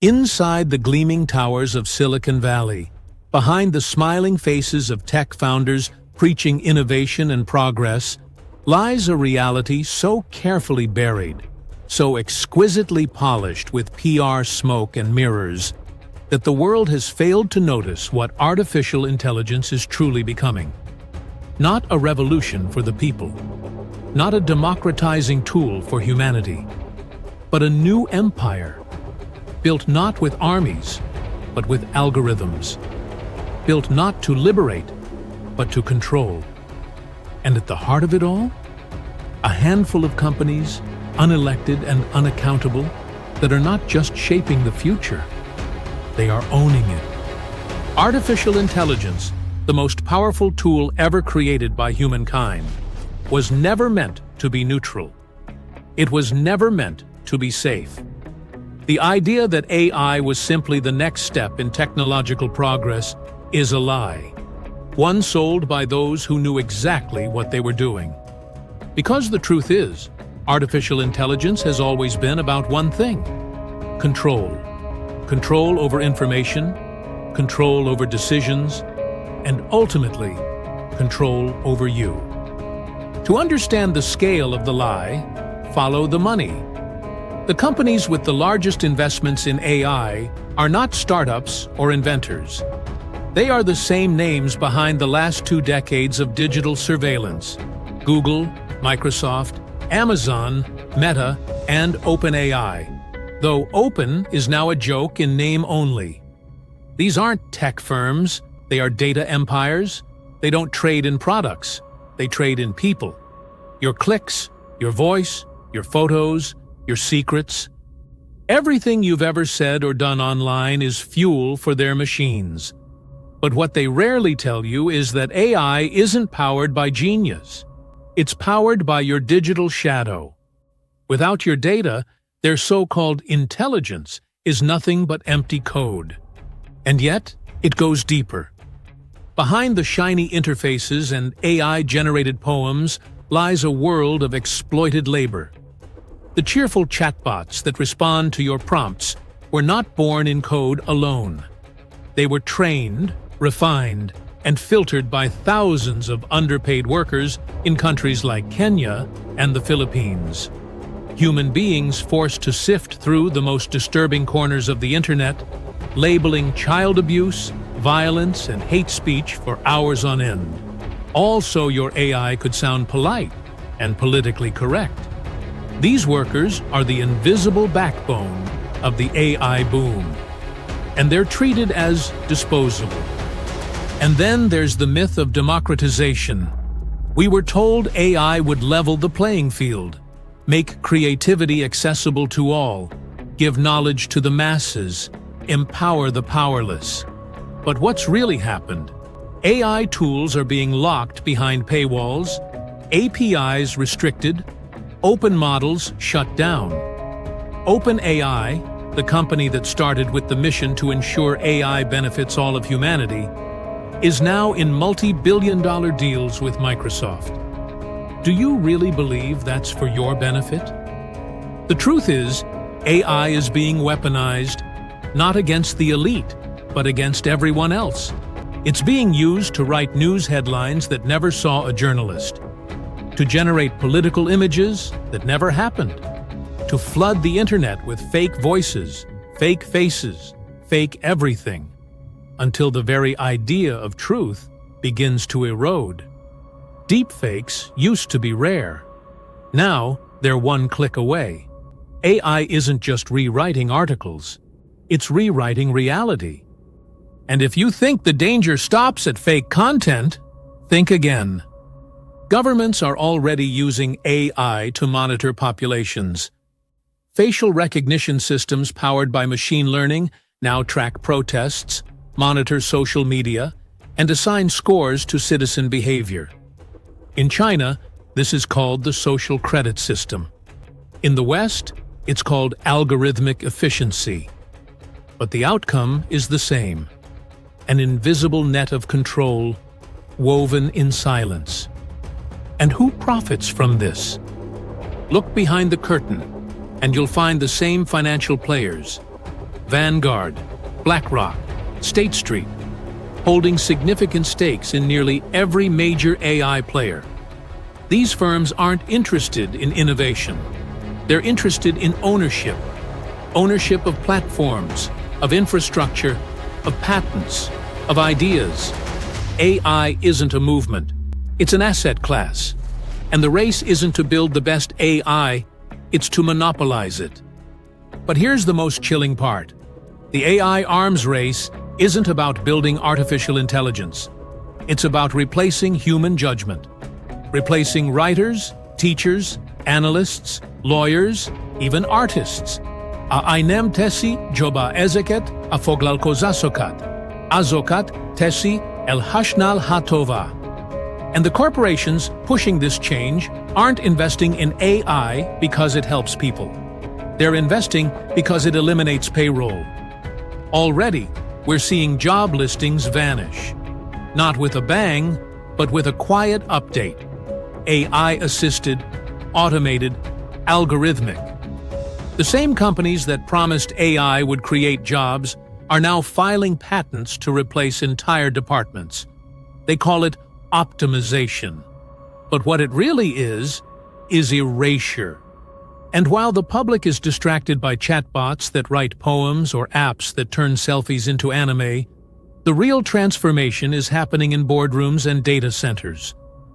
Inside the gleaming towers of Silicon Valley, behind the smiling faces of tech founders preaching innovation and progress, lies a reality so carefully buried, so exquisitely polished with PR smoke and mirrors, that the world has failed to notice what artificial intelligence is truly becoming. Not a revolution for the people, not a democratizing tool for humanity, but a new empire, built not with armies, but with algorithms, built not to liberate, but to control. And at the heart of it all, a handful of companies, unelected and unaccountable, that are not just shaping the future, they are owning it. Artificial intelligence, the most powerful tool ever created by humankind, was never meant to be neutral. It was never meant to be safe. The idea that AI was simply the next step in technological progress is a lie, one sold by those who knew exactly what they were doing. Because the truth is, artificial intelligence has always been about one thing: control. Control over information, control over decisions, and ultimately, control over you. To understand the scale of the lie, follow the money. The companies with the largest investments in AI are not startups or inventors. They are the same names behind the last 2 decades of digital surveillance: Google, Microsoft, Amazon, Meta, and OpenAI, though open is now a joke in name only. These aren't tech firms, they are data empires. They don't trade in products, they trade in people. Your clicks, your voice, your photos, your secrets. Everything you've ever said or done online is fuel for their machines. But what they rarely tell you is that AI isn't powered by genius. It's powered by your digital shadow. Without your data, their so-called intelligence is nothing but empty code. And yet, it goes deeper. Behind the shiny interfaces and AI-generated poems lies a world of exploited labor. The cheerful chatbots that respond to your prompts were not born in code alone. They were trained, refined, and filtered by thousands of underpaid workers in countries like Kenya and the Philippines. Human beings forced to sift through the most disturbing corners of the internet, labeling child abuse, violence, and hate speech for hours on end. All so your AI could sound polite and politically correct. These workers are the invisible backbone of the AI boom, and they're treated as disposable. And then there's the myth of democratization. We were told AI would level the playing field, make creativity accessible to all, give knowledge to the masses, empower the powerless. But what's really happened? AI tools are being locked behind paywalls, APIs restricted, open models shut down. OpenAI, the company that started with the mission to ensure AI benefits all of humanity, is now in multi-billion-dollar deals with Microsoft. Do you really believe that's for your benefit? The truth is, AI is being weaponized, not against the elite, but against everyone else. It's being used to write news headlines that never saw a journalist, to generate political images that never happened, to flood the internet with fake voices, fake faces, fake everything, until the very idea of truth begins to erode. Deepfakes used to be rare. Now, they're one click away. AI isn't just rewriting articles, it's rewriting reality. And if you think the danger stops at fake content, think again. Governments are already using AI to monitor populations. Facial recognition systems powered by machine learning now track protests, monitor social media, and assign scores to citizen behavior. In China, this is called the social credit system. In the West, it's called algorithmic efficiency. But the outcome is the same: an invisible net of control, woven in silence. And who profits from this? Look behind the curtain, and you'll find the same financial players. Vanguard, BlackRock, State Street, holding significant stakes in nearly every major AI player. These firms aren't interested in innovation. They're interested in ownership. Ownership of platforms, of infrastructure, of patents, of ideas. AI isn't a movement. It's an asset class. And the race isn't to build the best AI, it's to monopolize it. But here's the most chilling part. The AI arms race isn't about building artificial intelligence. It's about replacing human judgment. Replacing writers, teachers, analysts, lawyers, even artists. Ainem tesi joba ezeket afoglalkozasokat. Azokat tesi el hashnal hatova. And the corporations pushing this change aren't investing in AI because it helps people. They're investing because it eliminates payroll. Already, we're seeing job listings vanish. Not with a bang, but with a quiet update. AI-assisted, automated, algorithmic. The same companies that promised AI would create jobs are now filing patents to replace entire departments. They call it optimization. But what it really is erasure. And while the public is distracted by chatbots that write poems or apps that turn selfies into anime, the real transformation is happening in boardrooms and data centers,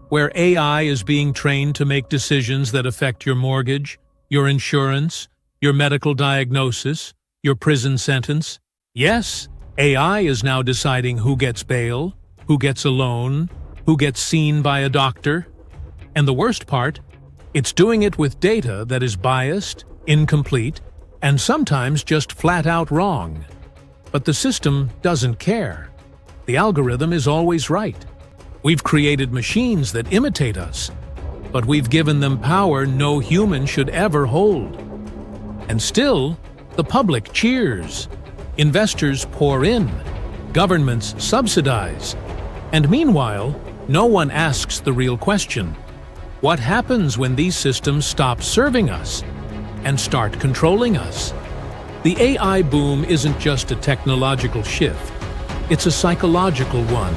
where AI is being trained to make decisions that affect your mortgage, your insurance, your medical diagnosis, your prison sentence. Yes, AI is now deciding who gets bail, who gets a loan, who gets seen by a doctor. And the worst part, it's doing it with data that is biased, incomplete, and sometimes just flat-out wrong. But the system doesn't care. The algorithm is always right. We've created machines that imitate us, but we've given them power no human should ever hold. And still, the public cheers. Investors pour in. Governments subsidize. And meanwhile, no one asks the real question. What happens when these systems stop serving us and start controlling us? The AI boom isn't just a technological shift. It's a psychological one.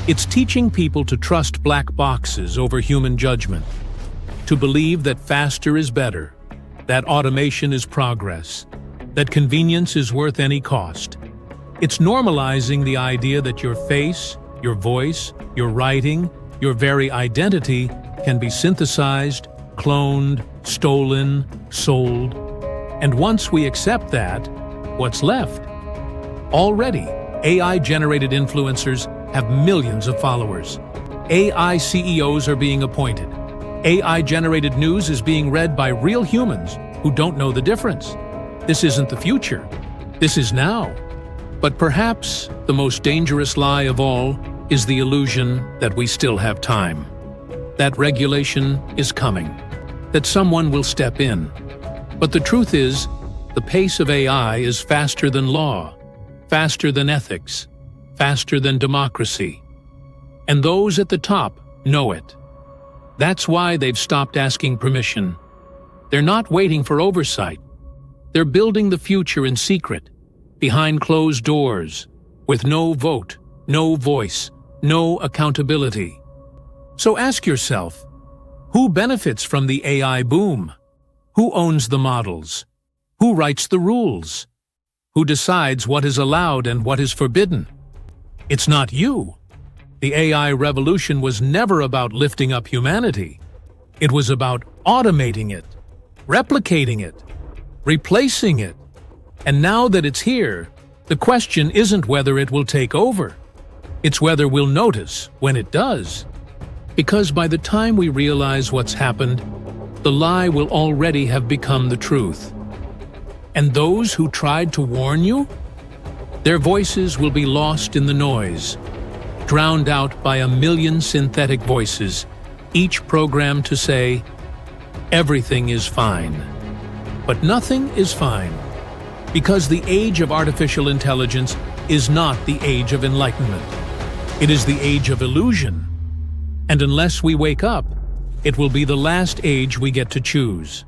It's teaching people to trust black boxes over human judgment, to believe that faster is better, that automation is progress, that convenience is worth any cost. It's normalizing the idea that your face, your voice, your writing, your very identity can be synthesized, cloned, stolen, sold. And once we accept that, what's left? Already, AI-generated influencers have millions of followers. AI CEOs are being appointed. AI-generated news is being read by real humans who don't know the difference. This isn't the future. This is now. But perhaps the most dangerous lie of all is the illusion that we still have time. That regulation is coming. That someone will step in. But the truth is, the pace of AI is faster than law, faster than ethics, faster than democracy. And those at the top know it. That's why they've stopped asking permission. They're not waiting for oversight. They're building the future in secret, behind closed doors, with no vote, no voice, no accountability. So ask yourself, who benefits from the AI boom? Who owns the models? Who writes the rules? Who decides what is allowed and what is forbidden? It's not you. The AI revolution was never about lifting up humanity. It was about automating it, replicating it, replacing it. And now that it's here, the question isn't whether it will take over. It's whether we'll notice when it does. Because by the time we realize what's happened, the lie will already have become the truth. And those who tried to warn you? Their voices will be lost in the noise, drowned out by a million synthetic voices, each programmed to say, everything is fine. But nothing is fine, because the age of artificial intelligence is not the age of enlightenment. It is the age of illusion. And unless we wake up, it will be the last age we get to choose.